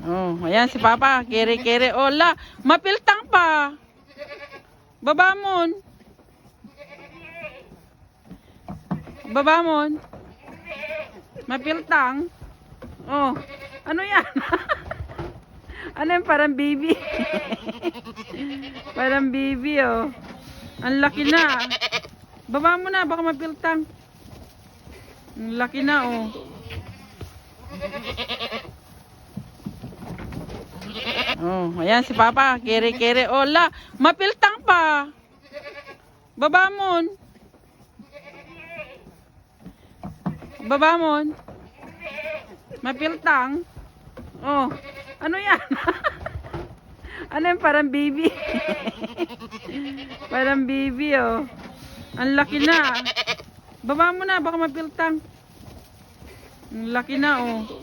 Oh, ayan si Papa. Kere-kere. Ola, mapiltang pa. Babamon. Babamon. Mapiltang. Oh, ano yan? Ano yan? Parang baby. Parang baby, oh. Ang laki na. Baba mo na, baka mapiltang. Ang laki na, oh. Oh, ayan si Papa. Kere-kere. Ola, mapiltang pa. Babamon. Babamon. Mapiltang. Oh, ano yan? Ano yan? Parang baby. Parang baby, oh. Ang laki na. Baba mo na, baka mapiltang. Ang laki na, oh.